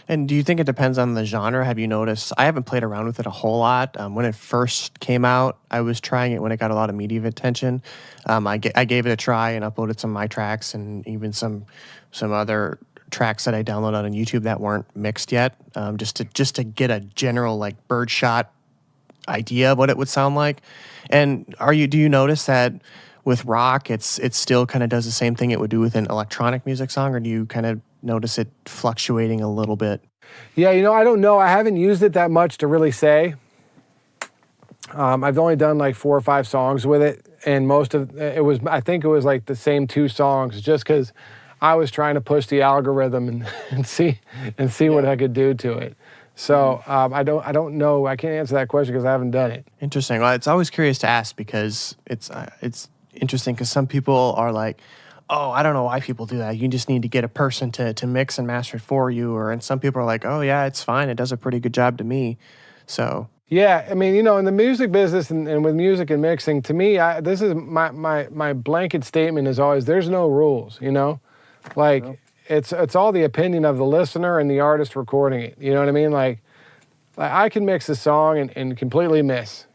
And do you think it depends on the genre? Have you noticed? I haven't played around with it a whole lot. When it first came out, I was trying it when it got a lot of media attention. I gave it a try and uploaded some of my tracks and even some other tracks that I downloaded on YouTube that weren't mixed yet, just to get a general birdshot idea of what it would sound like. And do you notice that with rock, it still kind of does the same thing it would do with an electronic music song, or do you kind of notice it fluctuating a little bit? Yeah, I don't know. I haven't used it that much to really say. I've only done 4 or 5 songs with it, and I think it was the same 2 songs, just because I was trying to push the algorithm and see what I could do to it. So I don't know. I can't answer that question because I haven't done it. Interesting. Well, it's always curious to ask, because it's interesting, because some people are like, oh, I don't know why people do that. You just need to get a person to mix and master it for you. And some people are like, oh yeah, it's fine. It does a pretty good job to me. So yeah, in the music business and with music and mixing, to me, this is my blanket statement is always, there's no rules. It's all the opinion of the listener and the artist recording it. You know what I mean? I can mix a song and completely miss,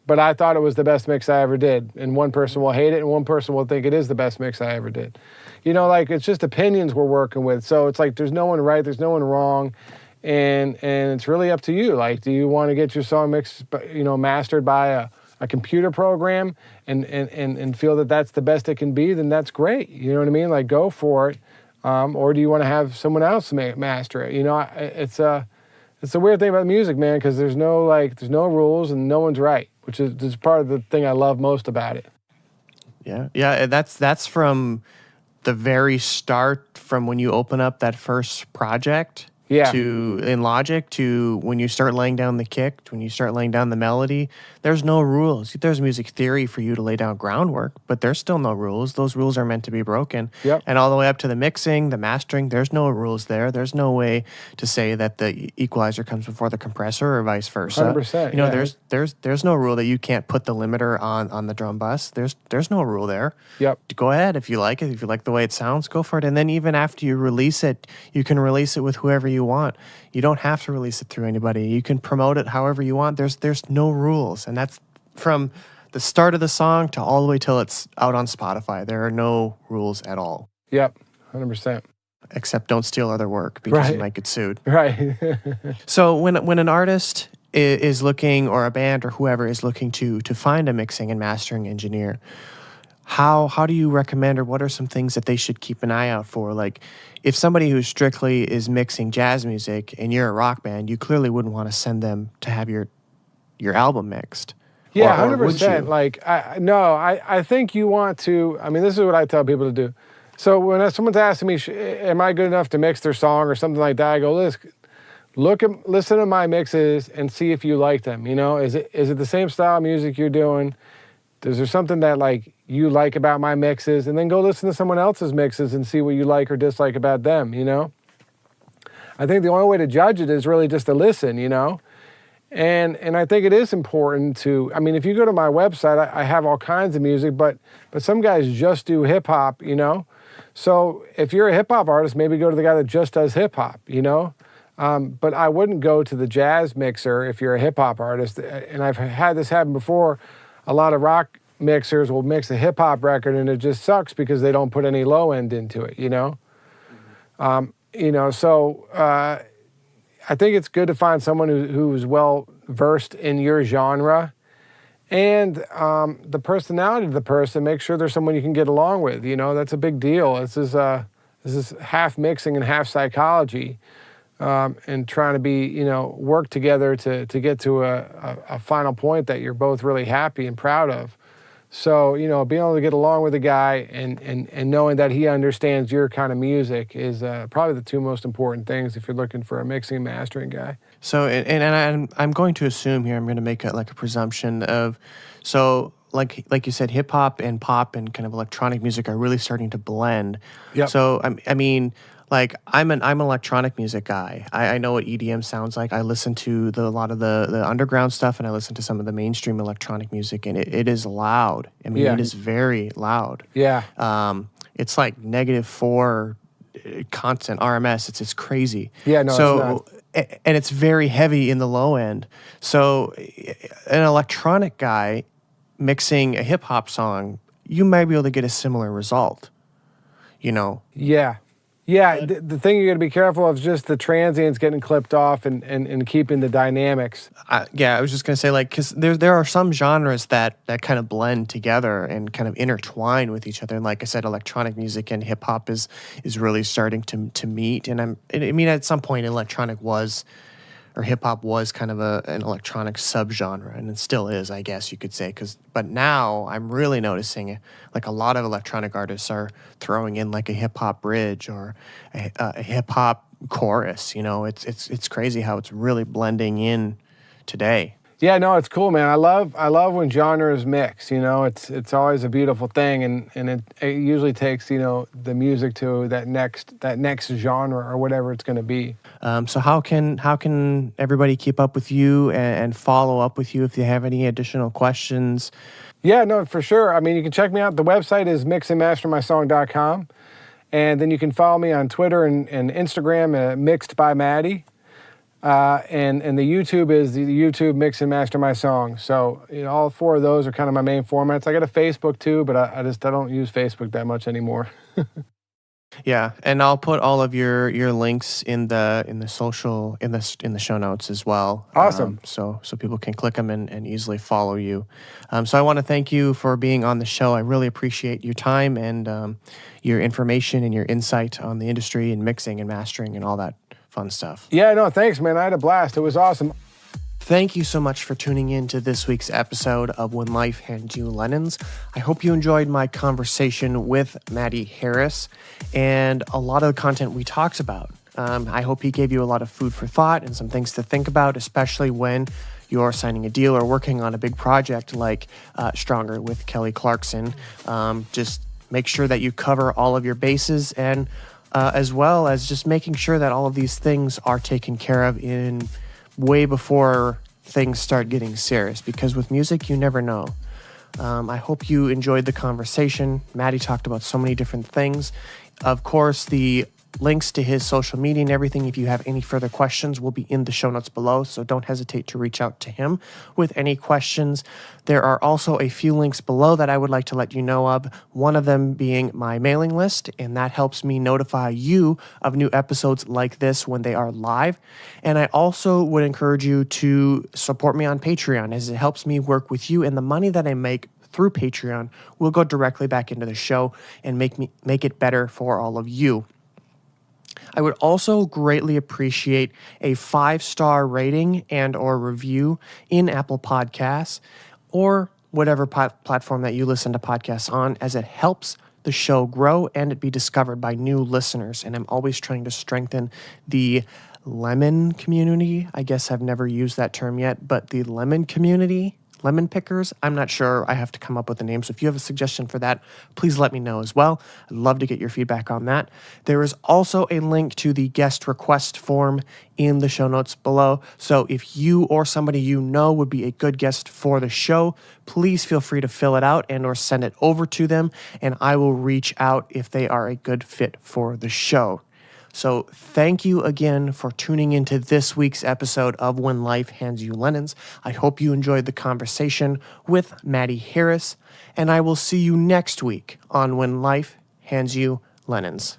but I thought it was the best mix I ever did. And one person will hate it and one person will think it is the best mix I ever did. It's just opinions we're working with. So it's there's no one right, there's no one wrong. And it's really up to you. Do you want to get your song mixed, mastered by a computer program and feel that that's the best it can be? Then that's great. You know what I mean? Go for it. Or do you want to have someone else master it? It's a weird thing about music, man, because there's no rules and no one's right, which is part of the thing I love most about it. Yeah. That's from the very start, from when you open up that first project. To in Logic, to when you start laying down the kick, to when you start laying down the melody. There's no rules. There's music theory for you to lay down groundwork, but there's still no rules. Those rules are meant to be broken. And all the way up to the mixing, the mastering, there's no rules there. There's no way to say that the equalizer comes before the compressor or vice versa. 100%. There's no rule that you can't put the limiter on the drum bus. There's no rule there. Go ahead if you like it. If you like the way it sounds, go for it. And then even after you release it, you can release it with whoever you want. You don't have to release it through anybody. You can promote it however you want. There's no rules. And that's from the start of the song to all the way till it's out on Spotify. There are no rules at all. 100%. Except don't steal other work because you might get sued. So when an artist is looking, or a band or whoever is looking to find a mixing and mastering engineer, how do you recommend, or what are some things that they should keep an eye out for? Like, if somebody who strictly is mixing jazz music and you're a rock band, you clearly wouldn't want to send them to have your album mixed. 100%. Like, I think you want to. I mean, this is what I tell people to do. So when someone's asking me, am I good enough to mix their song or something like that, I go, listen to my mixes and see if you like them. You know, is it the same style of music you're doing? Is there something that like you like about my mixes? And then go listen to someone else's mixes and see what you like or dislike about them, you know? I think the only way to judge it is really just to listen, you know? And I think it is important to, I mean, if you go to my website, I have all kinds of music, but some guys just do hip hop, you know? So if you're a hip hop artist, maybe go to the guy that just does hip hop, you know? But I wouldn't go to the jazz mixer if you're a hip hop artist. And I've had this happen before. A lot of rock mixers will mix a hip hop record and it just sucks because they don't put any low end into it, you know? So I think it's good to find someone who's well versed in your genre, and the personality of the person. Make sure there's someone you can get along with, you know? That's a big deal. This is half mixing and half psychology. And trying to be, you know, work together to get to a final point that you're both really happy and proud of. So, you know, being able to get along with a guy and knowing that he understands your kind of music is probably the two most important things if you're looking for a mixing and mastering guy. So, and I'm going to assume here, I'm going to make a presumption of, so like you said, hip hop and pop and kind of electronic music are really starting to blend. So, I mean, like, I'm an electronic music guy. I know what EDM sounds like. I listen to a lot of the underground stuff, and I listen to some of the mainstream electronic music, and it is loud. I mean, it is very loud. It's like -4 constant RMS. It's crazy. It's not. And it's very heavy in the low end. So an electronic guy mixing a hip hop song, you might be able to get a similar result, you know? The thing you got to be careful of is just the transients getting clipped off and keeping the dynamics. I was just going to say, like, because there are some genres that kind of blend together and kind of intertwine with each other. And like I said, electronic music and hip hop is really starting to meet. And I mean, at some point, hip hop was kind of an electronic subgenre, and it still is, I guess you could say. But now I'm really noticing, like, a lot of electronic artists are throwing in like a hip hop bridge or a hip hop chorus. You know, it's crazy how it's really blending in today. Yeah, no, it's cool, man. I love when genres mix. You know, it's always a beautiful thing, and it usually takes, you know, the music to that next genre or whatever it's going to be. So how can everybody keep up with you and follow up with you if you have any additional questions? Yeah, no, for sure. I mean, you can check me out. The website is mixandmastermysong.com, and then you can follow me on Twitter and Instagram, Mixed by Matty. And the YouTube is the YouTube Mix and Master My Song. So, you know, all four of those are kind of my main formats. I got a Facebook too, but I don't use Facebook that much anymore. Yeah, and I'll put all of your links in the show notes as well. Awesome. So people can click them and easily follow you. So I want to thank you for being on the show. I really appreciate your time and your information and your insight on the industry and mixing and mastering and all that fun stuff. Yeah, no, thanks, man. I had a blast. It was awesome. Thank you so much for tuning in to this week's episode of When Life Hands You Lemons. I hope you enjoyed my conversation with Matty Harris and a lot of the content we talked about. I hope he gave you a lot of food for thought and some things to think about, especially when you're signing a deal or working on a big project like Stronger with Kelly Clarkson. Just make sure that you cover all of your bases, and as well as just making sure that all of these things are taken care of in way before things start getting serious, because with music, you never know. I hope you enjoyed the conversation. Matty talked about so many different things. Of course, the links to his social media and everything, if you have any further questions, will be in the show notes below, so don't hesitate to reach out to him with any questions. There are also a few links below that I would like to let you know of, one of them being my mailing list, and that helps me notify you of new episodes like this when they are live. And I also would encourage you to support me on Patreon, as it helps me work with you, and the money that I make through Patreon will go directly back into the show and make it better for all of you. I would also greatly appreciate a 5-star rating and or review in Apple Podcasts or whatever platform that you listen to podcasts on, as it helps the show grow and it be discovered by new listeners. And I'm always trying to strengthen the lemon community. I guess I've never used that term yet, but the lemon community, lemon pickers, I'm not sure. I have to come up with a name. So if you have a suggestion for that, please let me know as well. I'd love to get your feedback on that. There is also a link to the guest request form in the show notes below. So if you or somebody you know would be a good guest for the show, please feel free to fill it out and or send it over to them, and I will reach out if they are a good fit for the show. So thank you again for tuning into this week's episode of When Life Hands You Lemons. I hope you enjoyed the conversation with Matty Harris, and I will see you next week on When Life Hands You Lemons.